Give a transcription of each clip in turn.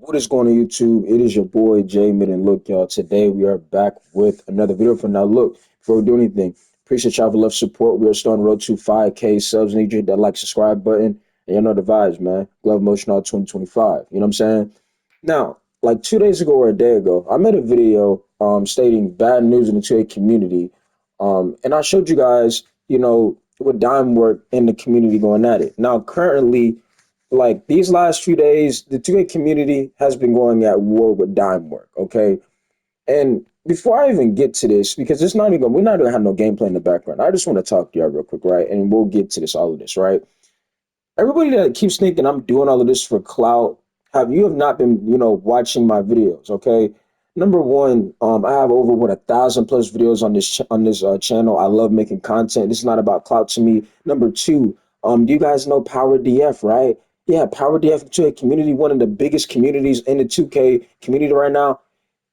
What is going on YouTube? It is your boy J-Mid, and look, y'all, today we are back with another video. For now, look, before we do anything, appreciate y'all for love support. We are starting road to 5K subs. Need you to hit that like, subscribe button, and you know the vibes, man. Glove Motion all 2025. You know what I'm saying? Now, like 2 days ago or a day ago, I made a video stating bad news in the 2A community. And I showed you guys, with dime work in the community going at it. Now, currently, like these last few days, the 2A community has been going at war with dime work, okay? And before I even get to this, because we're not gonna have no gameplay in the background. I just want to talk to y'all real quick, right? And we'll get to all of this, right? Everybody that keeps thinking I'm doing all of this for clout, have not been, watching my videos, okay? Number one, I have over 1,000 plus videos on this channel. I love making content. This is not about clout to me. Number two, do you guys know Power DF, right? Yeah, Power DF to a community, one of the biggest communities in the 2K community right now.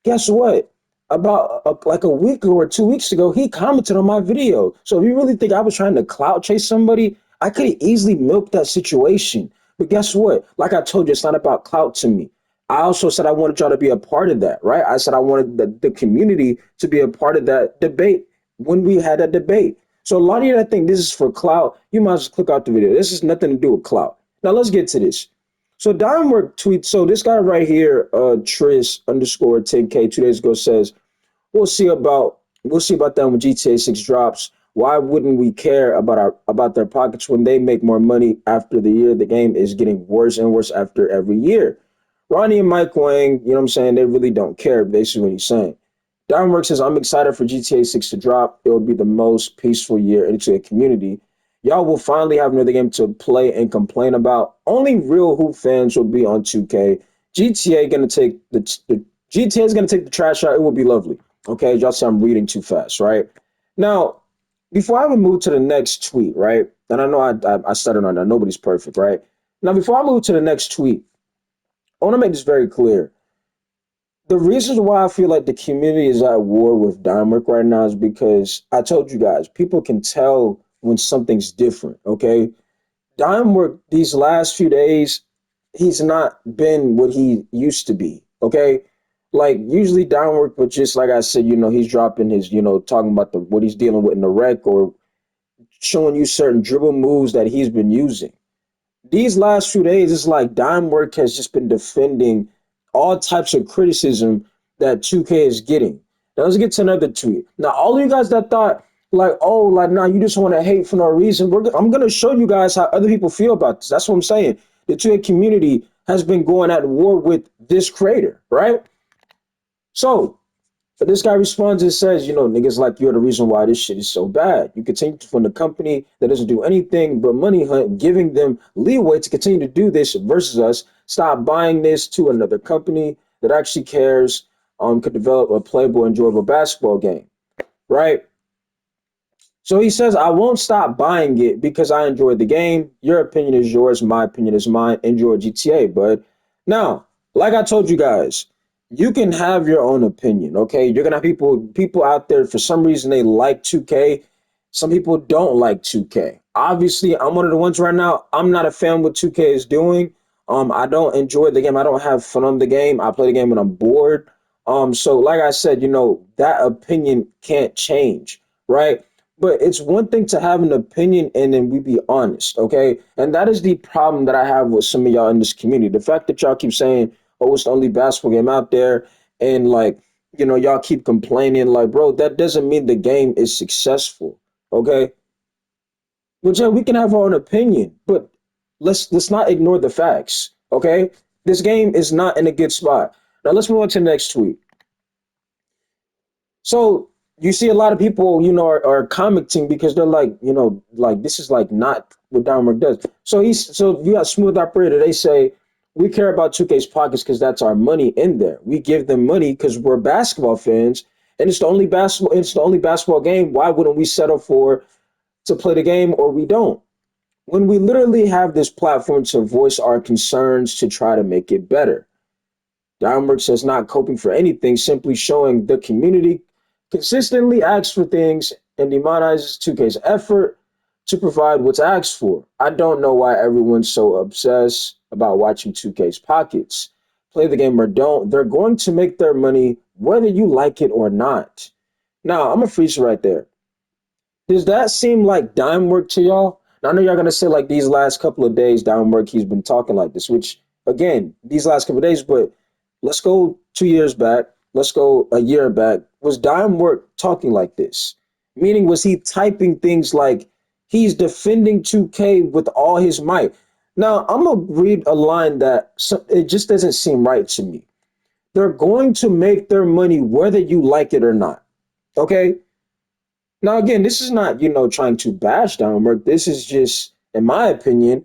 Guess what? About like a week or 2 weeks ago, he commented on my video. So if you really think I was trying to clout chase somebody, I could have easily milked that situation. But guess what? Like I told you, it's not about clout to me. I also said I wanted y'all to be a part of that, right? I said I wanted the community to be a part of that debate when we had that debate. So a lot of you that think this is for clout, you might as well click out the video. This has nothing to do with clout. Now let's get to this. So Dimework tweets, so this guy right here, Tris underscore 10K 2 days ago says, we'll see about that when GTA 6 drops. Why wouldn't we care about their pockets when they make more money after the year? The game is getting worse and worse after every year. Ronnie and Mike Wang, you know what I'm saying? They really don't care, basically what he's saying. Downwork says, I'm excited for GTA 6 to drop. It will be the most peaceful year into a community. Y'all will finally have another game to play and complain about. Only real hoop fans will be on 2K. GTA gonna take the GTA is gonna take the trash out. It will be lovely. Okay, y'all say I'm reading too fast, right? Now, before I even move to the next tweet, right? And I know I stuttered on that. Nobody's perfect, right? Now, before I move to the next tweet, I want to make this very clear. The reason why I feel like the community is at war with Dimework right now is because I told you guys, people can tell when something's different, okay? Dimework, these last few days, he's not been what he used to be, okay? Like, usually Dimework, but just like I said, he's dropping his, talking about what he's dealing with in the rec or showing you certain dribble moves that he's been using. These last few days, it's like Dimework has just been defending all types of criticism that 2K is getting. Now let's get to another tweet. Now, all of you guys that thought, like, oh, like, nah, you just want to hate for no reason, I'm going to show you guys how other people feel about this. That's what I'm saying. The 2K community has been going at war with this creator, right? So, but this guy responds and says, niggas like you're the reason why this shit is so bad. You continue to fund a company that doesn't do anything but money hunt, giving them leeway to continue to do this versus us. Stop buying this to another company that actually cares, could develop a playable, enjoyable basketball game, right? So he says, I won't stop buying it because I enjoy the game. Your opinion is yours. My opinion is mine. Enjoy GTA, bud. Now, like I told you guys, you can have your own opinion, okay? You're gonna have people out there, for some reason, they like 2K. Some people don't like 2K. Obviously, I'm one of the ones right now. I'm not a fan of what 2K is doing. I don't enjoy the game. I don't have fun on the game. I play the game when I'm bored. So like I said, that opinion can't change, right? But it's one thing to have an opinion and then we be honest, okay? And that is the problem that I have with some of y'all in this community. The fact that y'all keep saying, oh, it's the only basketball game out there, and like, y'all keep complaining, like, bro, that doesn't mean the game is successful, okay? But yeah, we can have our own opinion, but let's not ignore the facts, okay? This game is not in a good spot. Now let's move on to the next tweet. So you see a lot of people, are commenting because they're like, like this is like not what Downwork does. So you got Smooth Operator. They say we care about 2K's pockets because that's our money in there. We give them money because we're basketball fans, and it's the only basketball. It's the only basketball game. Why wouldn't we settle for to play the game or we don't? When we literally have this platform to voice our concerns to try to make it better. Downwork says not coping for anything, simply showing the community consistently asks for things and demonizes 2K's effort to provide what's asked for. I don't know why everyone's so obsessed about watching 2K's pockets. play the game or don't, they're going to make their money whether you like it or not. Now, I'm gonna freeze you right there. Does that seem like dime work to y'all? Now, I know y'all gonna say like these last couple of days, dime work, he's been talking like this, which again, these last couple of days, but let's go 2 years back, let's go a year back. Was dime work talking like this? Meaning, was he typing things like he's defending 2K with all his might? Now, I'm gonna read a line that it just doesn't seem right to me. They're going to make their money whether you like it or not. Okay, now, again, this is not, trying to bash Downwork. This is just, in my opinion,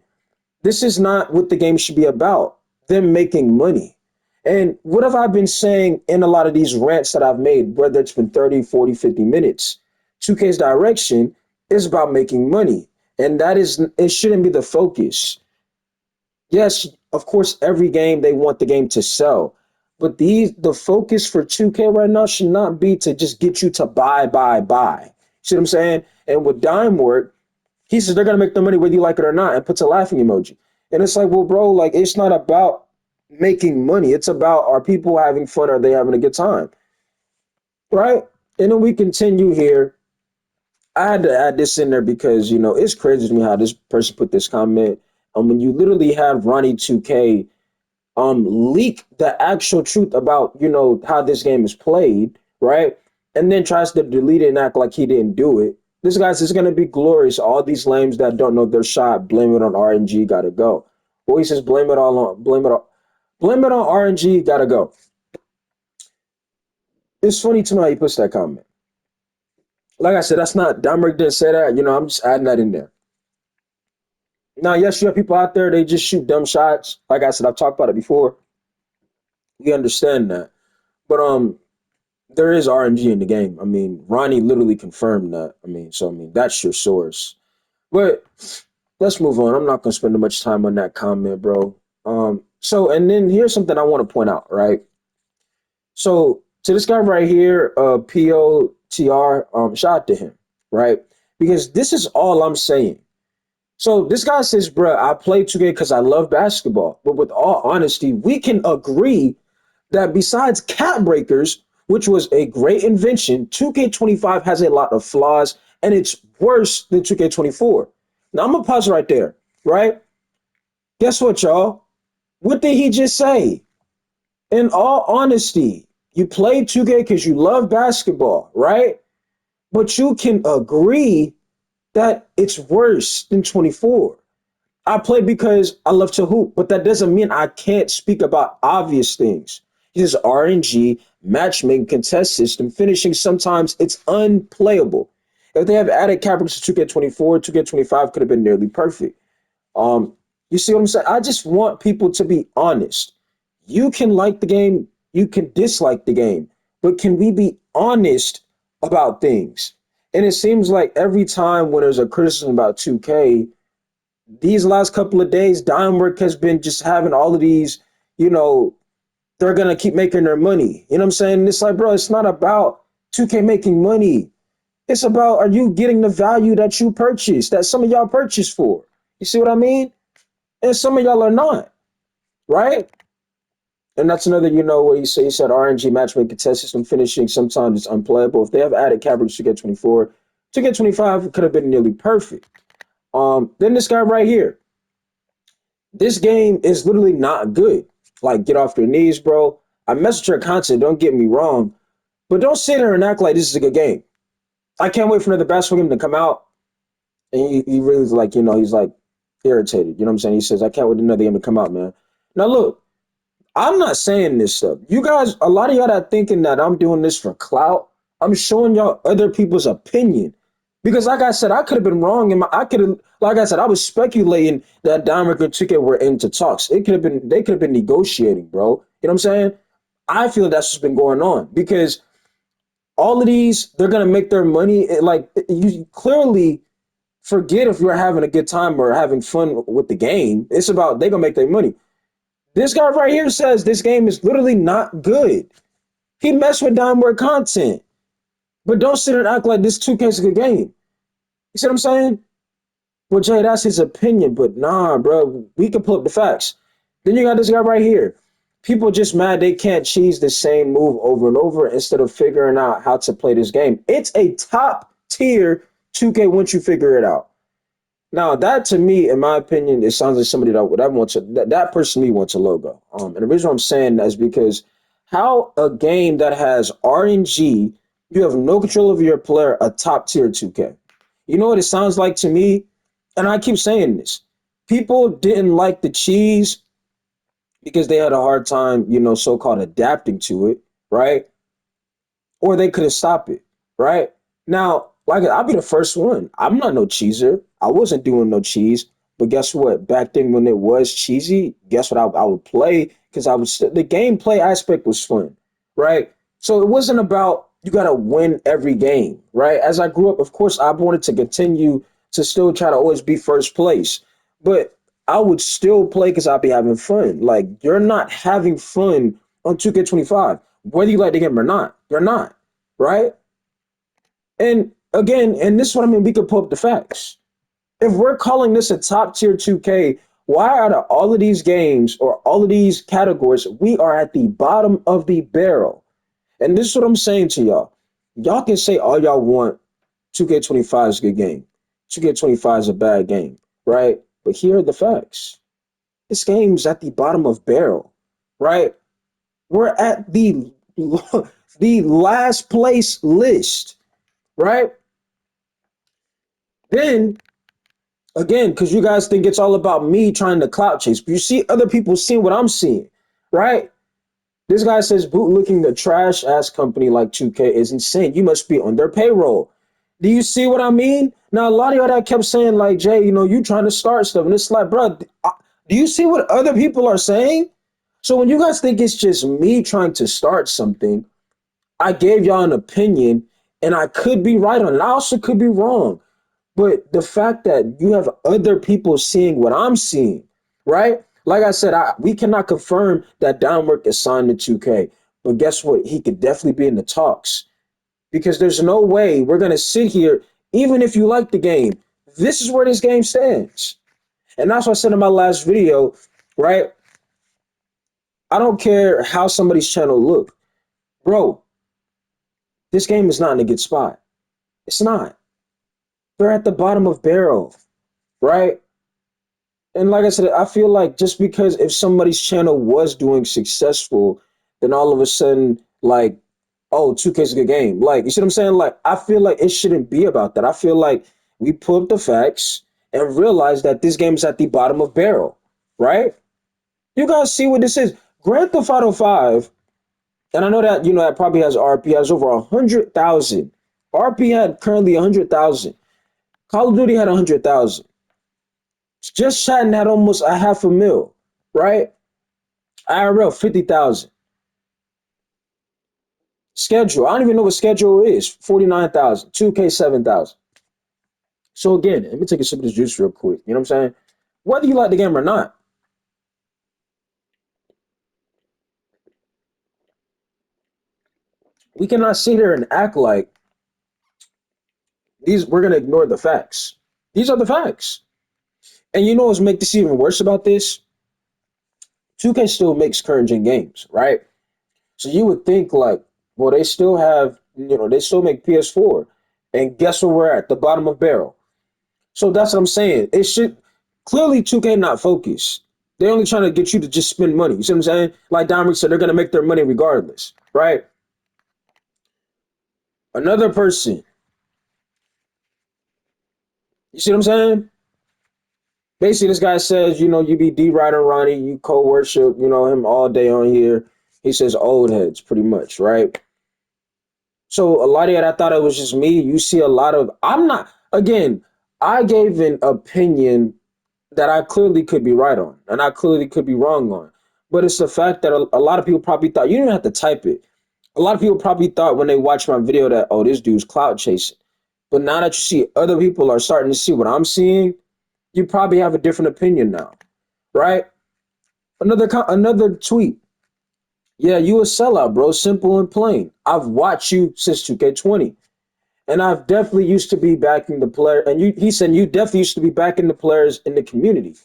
this is not what the game should be about. Them making money. And what have I been saying in a lot of these rants that I've made, whether it's been 30, 40, 50 minutes? 2K's direction is about making money. And it shouldn't be the focus. Yes, of course, every game they want the game to sell. But the focus for 2K right now should not be to just get you to buy, buy, buy. See what I'm saying? And with Dime Work, he says they're gonna make the money whether you like it or not, and puts a laughing emoji. And it's like, well, bro, like it's not about making money. It's about, are people having fun? Are they having a good time? Right? And then we continue here. I had to add this in there because it's crazy to me how this person put this comment. When you literally have Ronnie 2K leak the actual truth about how this game is played, right? And then tries to delete it and act like he didn't do it. This guy's is gonna be glorious. All these lames that don't know their shot, blame it on RNG, gotta go. Well, he says blame it on RNG, gotta go. It's funny to know how he puts that comment. Like I said, that's not Dominic didn't say that. I'm just adding that in there. Now, yes, you have people out there, they just shoot dumb shots. Like I said, I've talked about it before. We understand that. But there is RNG in the game. I mean, Ronnie literally confirmed that. So that's your source. But let's move on. I'm not gonna spend too much time on that comment, bro. So and then here's something I want to point out, right? So to this guy right here, POTR, shout out to him, right? Because this is all I'm saying. So this guy says, bro, I play 2K because I love basketball. But with all honesty, we can agree that besides Cat Breakers, which was a great invention, 2K25 has a lot of flaws and it's worse than 2K24. Now I'm gonna pause right there, right? Guess what, y'all? What did he just say? In all honesty, you play 2K because you love basketball, right? But you can agree that it's worse than 24. I play because I love to hoop, but that doesn't mean I can't speak about obvious things. This is RNG, matchmaking, contest system, finishing. Sometimes it's unplayable. If they have added capitals to 2K24, 2K25 could have been nearly perfect. Um, you see what I'm saying? I just want people to be honest. You can like the game, you can dislike the game, but can we be honest about things? And it seems like every time when there's a criticism about 2K, these last couple of days, Dimework has been just having all of these, you know, they're gonna keep making their money. You know what I'm saying? It's like, bro, it's not about 2K making money. It's about, are you getting the value that you purchased, that some of y'all purchased for? You see what I mean? And some of y'all are not, right? And that's another, what he said RNG matchmaking contest system finishing sometimes it's unplayable. If they have added capital to get 24, to get 25, it could have been nearly perfect. Then this guy right here. This game is literally not good. Like, get off your knees, bro. I message your content, don't get me wrong, but don't sit there and act like this is a good game. I can't wait for another basketball game to come out. And he really is like, he's like irritated. You know what I'm saying? He says, I can't wait for another game to come out, man. Now, look, I'm not saying this stuff. You guys, a lot of y'all that thinking that I'm doing this for clout, I'm showing y'all other people's opinion. Because like I said, I could have been wrong. I could have, like I said, I was speculating that Diamond and Ticket were into talks. They could have been negotiating, bro. You know what I'm saying? I feel that's what's been going on because all of these, they're gonna make their money. Like you clearly forget if you're having a good time or having fun with the game. It's about they gonna make their money. This guy right here says this game is literally not good. He messed with Dimeware content. But don't sit and act like this 2K is a good game. You see what I'm saying? Well, Jay, that's his opinion, but nah, bro, we can pull up the facts. Then you got this guy right here. People just mad they can't cheese the same move over and over instead of figuring out how to play this game. It's a top tier 2K once you figure it out. Now that to me, in my opinion, it sounds like somebody that wants to that person to me wants a logo. And the reason I'm saying that is because how a game that has RNG, you have no control over your player, a top tier 2K. You know what it sounds like to me? And I keep saying this. People didn't like the cheese because they had a hard time, so-called adapting to it, right? Or they couldn't stop it, right? Now, like I'll be the first one. I'm not no cheeser. I wasn't doing no cheese, but guess what? Back then, when it was cheesy, guess what? I would play because the gameplay aspect was fun, right? So it wasn't about you got to win every game, right? As I grew up, of course, I wanted to continue to still try to always be first place, but I would still play because I'd be having fun. Like you're not having fun on 2K25, whether you like the game or not. You're not, right? And again, and this is what I mean, we could pull up the facts. If we're calling this a top tier 2K, why out of all of these games or all of these categories, we are at the bottom of the barrel? And this is what I'm saying to y'all. Y'all can say all y'all want 2K25 is a good game. 2K25 is a bad game, right? But here are the facts. This game's at the bottom of barrel, right? We're at the the last place list, right? Then again, because you guys think it's all about me trying to clout chase, but you see other people seeing what I'm seeing, right? This guy says bootlicking a trash ass company like 2K is insane. You must be on their payroll. Do you see what I mean? Now, a lot of y'all that kept saying, like, Jay, you trying to start stuff. And it's like, bro, do you see what other people are saying? So when you guys think it's just me trying to start something, I gave y'all an opinion and I could be right on it. I also could be wrong. But the fact that you have other people seeing what I'm seeing, right? Like I said, we cannot confirm that Downwork is signed to 2K. But guess what? He could definitely be in the talks because there's no way we're going to sit here, even if you like the game. This is where this game stands. And that's what I said in my last video, right? I don't care how somebody's channel look. Bro, this game is not in a good spot. It's not. They're at the bottom of barrel, right? And like I said, I feel like just because if somebody's channel was doing successful, then all of a sudden, like, oh, 2K is a good game. Like, you see what I'm saying? Like, I feel like it shouldn't be about that. I feel like we pull up the facts and realize that this game is at the bottom of barrel, right? You guys see what this is. Grand Theft Auto 5, and I know that, that probably has RP, has over 100,000. RP had currently 100,000. Call of Duty had 100,000. Just chatting had almost a half a mil, right? IRL 50,000. Schedule, I don't even know what schedule is. 49,000. 2K 7,000. So again, let me take a sip of this juice real quick. You know what I'm saying? Whether you like the game or not, we cannot sit here and act like we're gonna ignore the facts. These are the facts. And you know what's make this even worse about this? 2K still makes current gen games, right? So you would think like, well, they still have, they still make PS4. And guess where we're at? The bottom of barrel. So that's what I'm saying. It should clearly 2K not focus. They're only trying to get you to just spend money. You see what I'm saying? Like Dominic said, they're gonna make their money regardless, right? Another person, you see what I'm saying? Basically, this guy says, you be D Ryder Ronnie, you co-worship, him all day on here. He says old heads, pretty much, right? So a lot of it, I thought it was just me. You see a lot of, I'm not, again, I gave an opinion that I clearly could be right on and I clearly could be wrong on. But it's the fact that a lot of people probably thought, you didn't have to type it. A lot of people probably thought when they watched my video that, oh, this dude's cloud chasing. But now that you see other people are starting to see what I'm seeing, you probably have a different opinion now, right? Another tweet. Yeah, you a sellout, bro. Simple and plain. I've watched you since 2K20. And I've definitely used to be backing the player. And he said you definitely used to be backing the players in the community.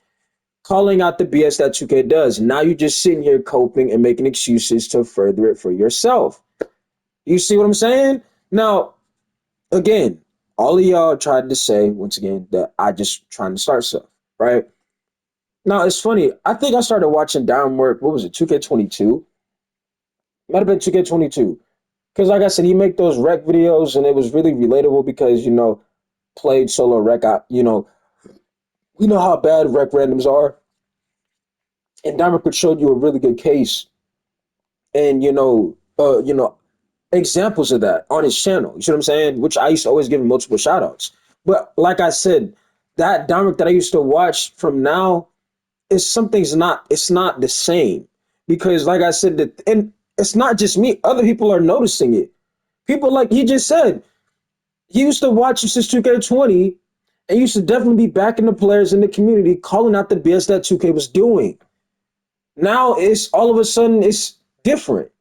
calling out the BS that 2K does. Now you're just sitting here coping and making excuses to further it for yourself. You see what I'm saying? Now, again, all of y'all tried to say once again that I just trying to start stuff, right? Now it's funny. I think I started watching Downwork. What was it? 2K22. Might have been 2K22. Because like I said, he make those rec videos, and it was really relatable because played solo rec. You know how bad rec randoms are, and Downwork showed you a really good case, and examples of that on his channel. You see what I'm saying? Which I used to always give him multiple shout outs. But like I said, that Dominic that I used to watch from now is something's not it's not the same. Because like I said, and it's not just me, other people are noticing it. People like he just said, he used to watch you since 2K20 and used to definitely be backing the players in the community, calling out the BS that 2K was doing. Now it's all of a sudden it's different.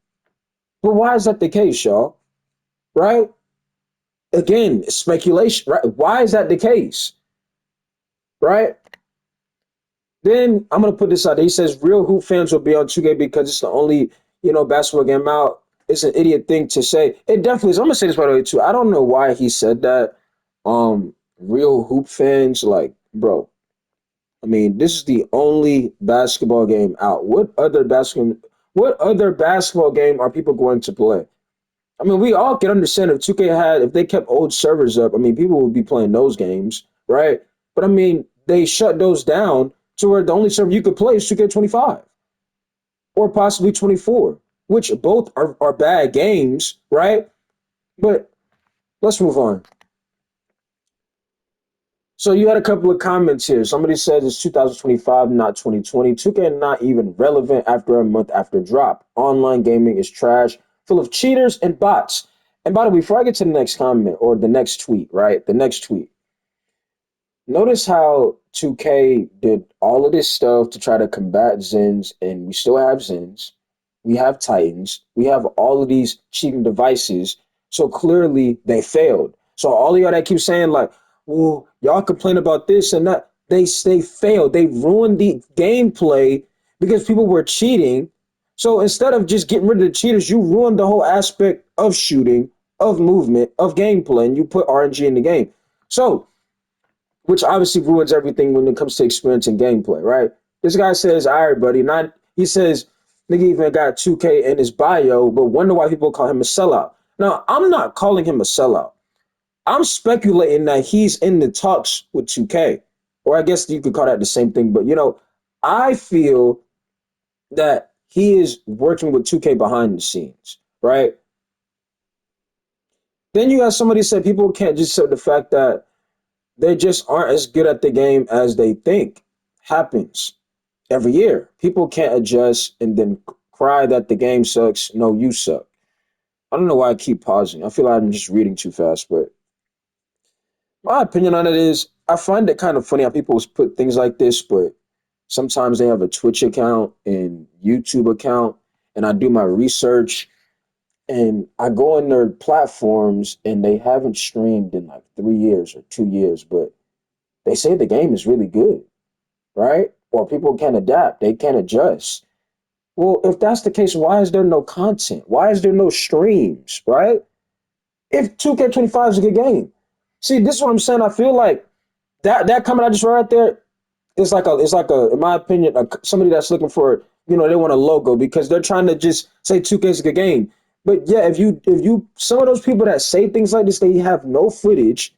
But why is that the case, y'all? Right? Again, speculation, right? Why is that the case? Right? Then I'm gonna put this out there. He says real hoop fans will be on 2K because it's the only, basketball game out. It's an idiot thing to say. It definitely is. I'm gonna say this by the way too. I don't know why he said that. Real hoop fans, like, bro. I mean, this is the only basketball game out. What other basketball game are people going to play? I mean, we all can understand if 2K if they kept old servers up, I mean, people would be playing those games, right? But I mean, they shut those down to where the only server you could play is 2K25 or possibly 24, which both are bad games, right? But let's move on. So you had a couple of comments here. Somebody says it's 2025, not 2020. 2K not even relevant after a month after drop. Online gaming is trash, full of cheaters and bots. And by the way, before I get to the next comment or the next tweet, right? The next tweet. Notice how 2K did all of this stuff to try to combat Zens, and we still have Zens. We have Titans. We have all of these cheating devices. So clearly they failed. So all of y'all that keep saying like, well, y'all complain about this and that, they failed. They ruined the gameplay because people were cheating. So instead of just getting rid of the cheaters, you ruined the whole aspect of shooting, of movement, of gameplay, and you put RNG in the game. So which obviously ruins everything when it comes to experience and gameplay, right? This guy says, all right, buddy. Not he says, nigga even got 2K in his bio, but wonder why people call him a sellout. Now, I'm not calling him a sellout. I'm speculating that he's in the talks with 2K. Or I guess you could call that the same thing, but I feel that he is working with 2K behind the scenes, right? Then you have somebody said people can't just accept the fact that they just aren't as good at the game as they think. Happens every year. People can't adjust and then cry that the game sucks. No, you suck. I don't know why I keep pausing. I feel like I'm just reading too fast, but my opinion on it is I find it kind of funny how people put things like this, but sometimes they have a Twitch account and YouTube account, and I do my research and I go on their platforms and they haven't streamed in like 3 years or 2 years, but they say the game is really good, right? Or people can adapt, they can adjust. Well, if that's the case, why is there no content? Why is there no streams, right? If 2K25 is a good game. See, this is what I'm saying. I feel like that comment I just read right there is like a in my opinion, somebody that's looking for, they want a logo because they're trying to just say 2K is a good game. But yeah, if you some of those people that say things like this, they have no footage,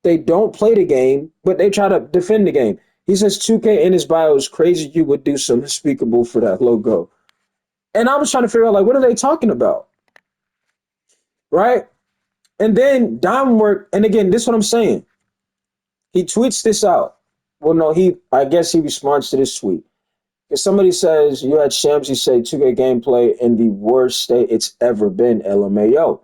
they don't play the game, but they try to defend the game. He says 2K in his bio is crazy. You would do some unspeakable for that logo. And I was trying to figure out, like, what are they talking about? Right? And then Downwork, and again, this is what I'm saying. He tweets this out. Well, no, I guess he responds to this tweet. If somebody says you had Shamsi say 2K gameplay in the worst state it's ever been, LMAO.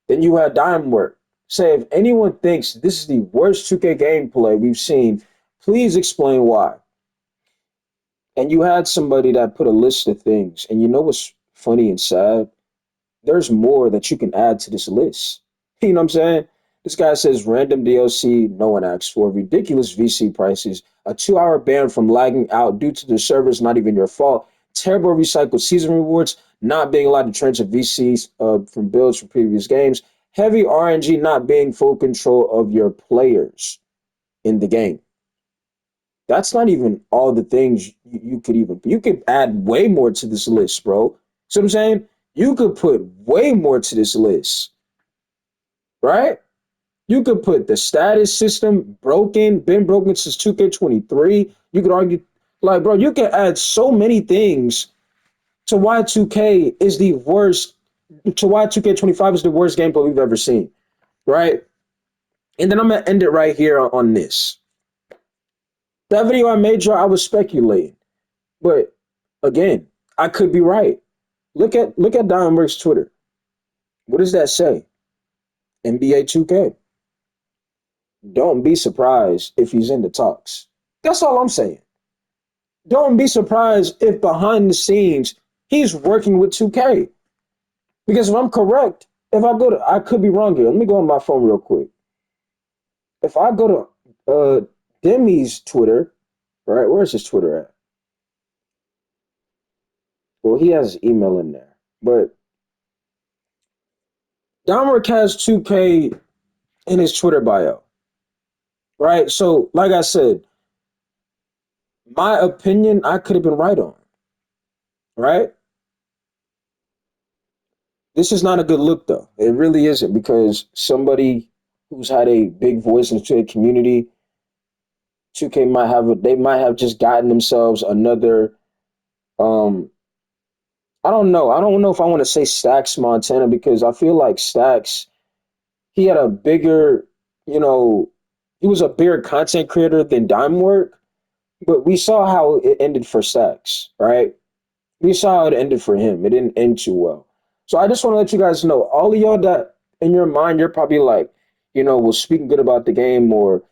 Then you had Downwork say if anyone thinks this is the worst 2K gameplay we've seen, please explain why. And you had somebody that put a list of things. And you know what's funny and sad? There's more that you can add to this list. You know what I'm saying? This guy says random DLC no one asked for, ridiculous VC prices, a 2 hour ban from lagging out due to the servers not even your fault, terrible recycled season rewards, not being allowed to transfer VCs from builds from previous games, heavy RNG not being full control of your players in the game. That's not even all the things you could even, you could add way more to this list, bro. See what I'm saying? You could put way more to this list, right? You could put the status system broken, been broken since 2K23. You could argue, like, bro, you can add so many things to why 2K is the worst, to why 2K25 is the worst gameplay we've ever seen, right? And then I'm gonna end it right here on this. That video I made, y'all, I was speculating, but again, I could be right. Look at Diamondworks Twitter. What does that say? NBA 2K. Don't be surprised if he's in the talks. That's all I'm saying. Don't be surprised if behind the scenes he's working with 2K. Because if I'm correct, if I go to, I could be wrong here. Let me go on my phone real quick. If I go to Demi's Twitter, right? Where's his Twitter at? Well, he has his email in there. But Dominic has 2K in his Twitter bio, right? So, like I said, my opinion, I could have been right on, right? This is not a good look, though. It really isn't because somebody who's had a big voice in the community, 2K might have they might have just gotten themselves another. Um, I don't know. I don't know if I want to say Stacks Montana because I feel like Stacks he had a bigger, you know, he was a bigger content creator than Dime Work, but we saw how it ended for Stacks, right? We saw how it ended for him. It didn't end too well. So I just want to let you guys know, all of y'all that in your mind, you're probably like, well, speaking good about the game, or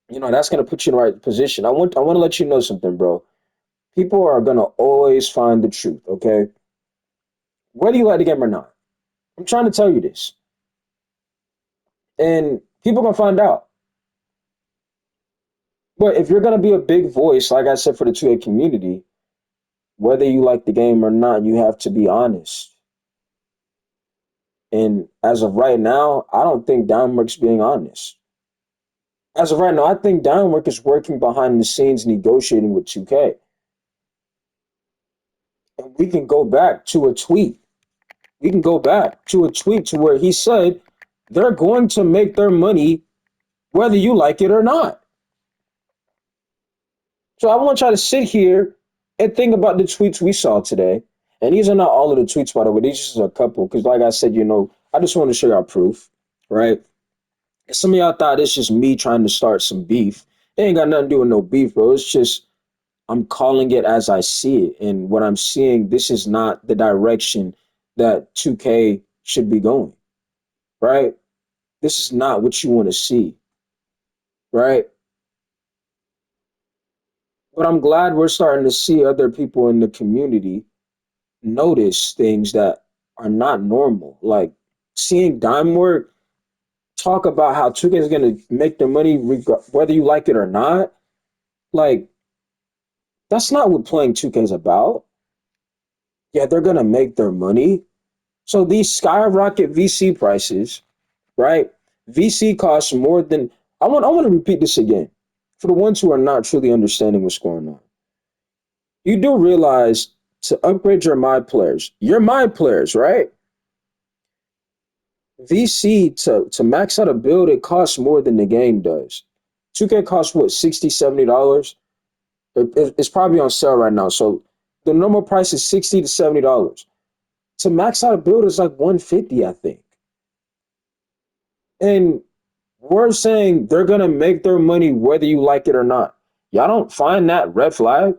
that's gonna put you in the right position. I want to let you know something, bro. People are gonna always find the truth, okay? Whether you like the game or not. I'm trying to tell you this. And people are gonna find out. But if you're gonna be a big voice, like I said, for the 2A community, whether you like the game or not, you have to be honest. And as of right now, I don't think Downwork's being honest. As of right now, I think Downwork is working behind the scenes negotiating with 2K. And we can go back to a tweet. We can go back to a tweet to where he said they're going to make their money whether you like it or not. So I want y'all to sit here and think about the tweets we saw today. And these are not all of the tweets, by the way. These are just a couple. Because, like I said, I just want to show y'all proof, right? And some of y'all thought it's just me trying to start some beef. It ain't got nothing to do with no beef, bro. It's just I'm calling it as I see it. And what I'm seeing, this is not the direction that 2K should be going, right? This is not what you want to see, right? But I'm glad we're starting to see other people in the community notice things that are not normal. Like seeing Dime Work talk about how 2K is going to make their money whether you like it or not. Like, that's not what playing 2K is about. Yeah, they're going to make their money. So these skyrocket VC prices, right? VC costs more than I want to repeat this again for the ones who are not truly understanding what's going on. You do realize to upgrade your my players, right? VC to max out a build, it costs more than the game does. 2K costs what, 60 $70? It's probably on sale right now. So the normal price is 60 to $70. To max out a build is like 150, I think. And we're saying they're gonna make their money whether you like it or not. Y'all don't find that red flag?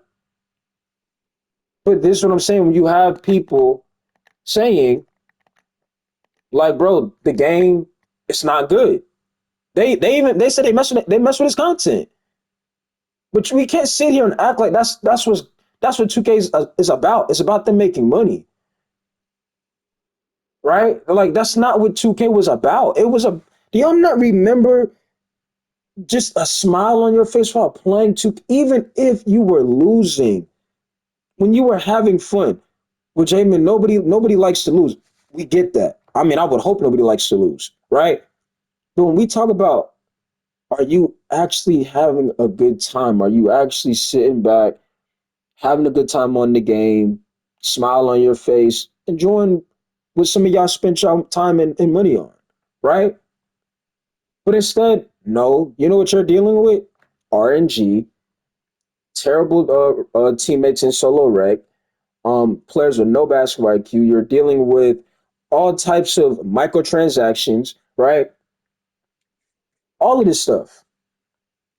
But this is what I'm saying. When you have people saying, like, bro, the game, it's not good. They said they mess with his content. But we can't sit here and act like that's what 2K is about. It's about them making money, right? Like that's not what 2K was about. Do y'all not remember just a smile on your face while playing to even if you were losing, when you were having fun? Well, Jamin, nobody likes to lose. We get that. I mean, I would hope nobody likes to lose, right? But when we talk about, are you actually having a good time? Are you actually sitting back, having a good time on the game, smile on your face, enjoying what some of y'all spent your time and money on, right? But instead, no, you know what you're dealing with? RNG, terrible teammates in solo rec, players with no basketball IQ. You're dealing with all types of microtransactions, right? All of this stuff.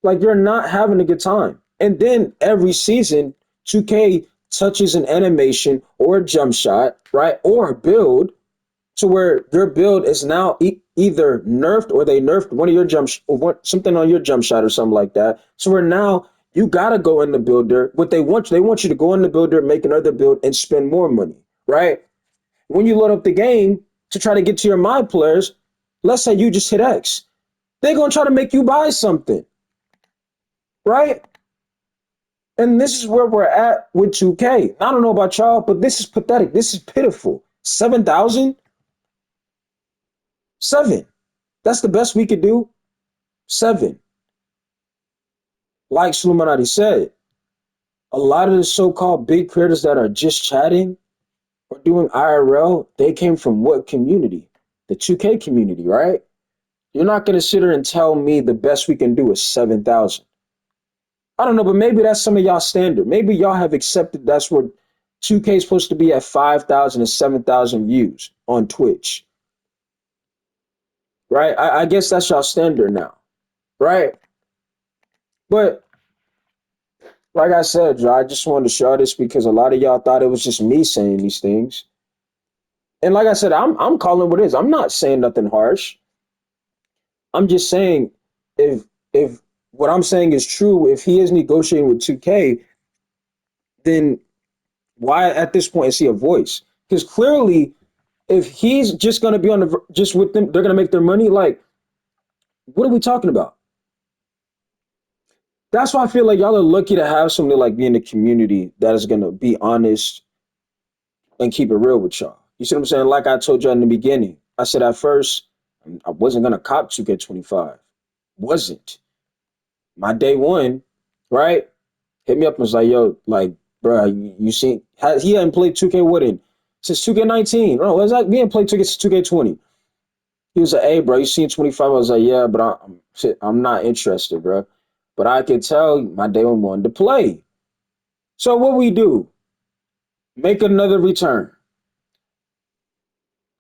Like you're not having a good time. And then every season, 2K touches an animation or a jump shot, right? Or a build to where your build is now either nerfed or they nerfed one of your something on your jump shot or something like that. So where now you gotta go in the builder. What they want you to go in the builder, make another build, and spend more money, right? When you load up the game to try to get to your my players, let's say you just hit X, they're gonna try to make you buy something, right? And this is where we're at with 2K. I don't know about y'all, but this is pathetic. This is pitiful. 7,000? Seven. That's the best we could do. Seven. Like Sluminati said, a lot of the so-called big creators that are just chatting or doing IRL, they came from what community? The 2K community, right? You're not going to sit here and tell me the best we can do is 7,000. I don't know, but maybe that's some of y'all standard. Maybe y'all have accepted that's where 2K is supposed to be at 5,000 and 7,000 views on Twitch, right? I guess that's y'all standard now, right? But like I said, Joe, I just wanted to share this because a lot of y'all thought it was just me saying these things. And like I said, I'm calling what it is. I'm not saying nothing harsh. I'm just saying if what I'm saying is true, if he is negotiating with 2K, then why at this point is he a voice? Because clearly, if he's just gonna be on the just with them, they're gonna make their money. Like, what are we talking about? That's why I feel like y'all are lucky to have somebody like me in the community that is gonna be honest and keep it real with y'all. You see what I'm saying? Like I told you in the beginning, I said at first I wasn't gonna cop 2K25. Wasn't my day one, right? Hit me up and was like, yo, like, bro, you seen he hadn't played 2K what in since 2K19. No, was like we hadn't played 2K since 2K20. He was like, hey, bro, you seen 25? I was like, yeah, but I'm not interested, bro. But I could tell my day one wanted to play. So what we do? Make another return.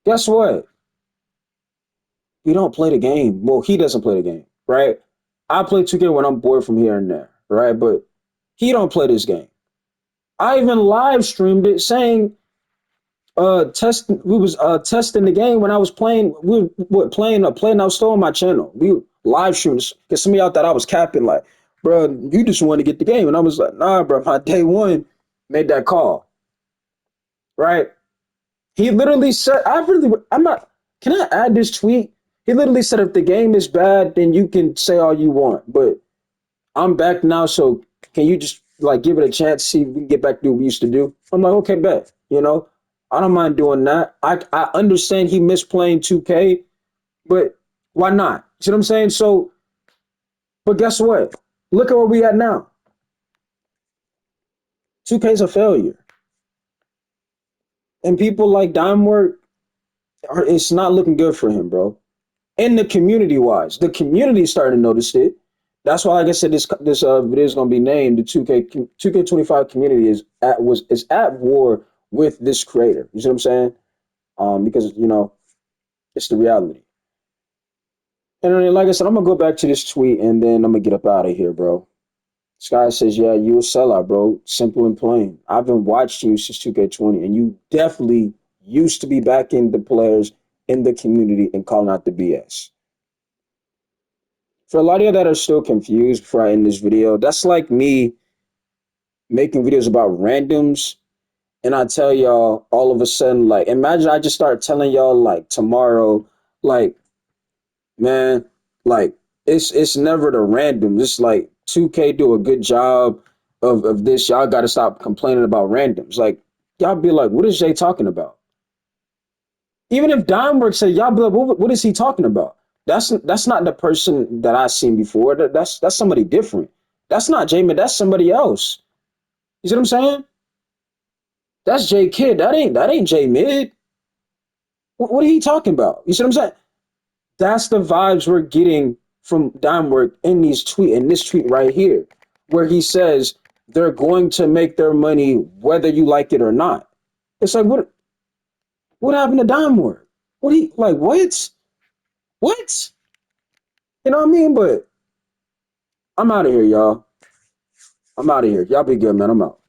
Guess what? We don't play the game. Well, he doesn't play the game, right? I play 2K when I'm bored from here and there, right? But he don't play this game. I even live streamed it saying we was testing the game when I was playing we were playing I was still on my channel. We live streamed because some of y'all thought I was capping like, bro, you just want to get the game. And I was like, nah, bro, my day one made that call, right? He literally said, I'm not, can I add this tweet? He literally said, if the game is bad, then you can say all you want. But I'm back now, so can you just like give it a chance, see if we can get back to what we used to do? I'm like, okay, bet. You know, I don't mind doing that. I understand he missed playing 2K, but why not? You see what I'm saying? So, but guess what? Look at where we at now. 2K is a failure. And people like Dime Work, it's not looking good for him, bro. And the community wise, the community is starting to notice it. That's why, like I said, this video is going to be named the 2K25 community is at war with this creator. You see what I'm saying? Because it's the reality. And then, like I said, I'm gonna go back to this tweet and then I'm gonna get up out of here, bro. This guy says, "Yeah, you a sellout, bro. Simple and plain. I've been watching you since 2K20, and you definitely used to be backing the players in the community and calling out the BS." For a lot of you that are still confused before I end this video, that's like me making videos about randoms. And I tell y'all all of a sudden, like, imagine I just start telling y'all, like, tomorrow, like, man, like it's never the random. It's like 2K do a good job of this. Y'all got to stop complaining about randoms. Like y'all be like, what is Jay talking about? Even if Dimework said, y'all be like, what is he talking about? That's not the person that I seen before. That's somebody different. That's not Jamin. That's somebody else. You see what I'm saying? That's J Kid. That ain't J Mid. What are he talking about? You see what I'm saying? That's the vibes we're getting from Dimework in this tweet right here, where he says they're going to make their money whether you like it or not. It's like what happened to Dimework? What he like what? What? You know what I mean? But I'm out of here, y'all. I'm out of here. Y'all be good, man. I'm out.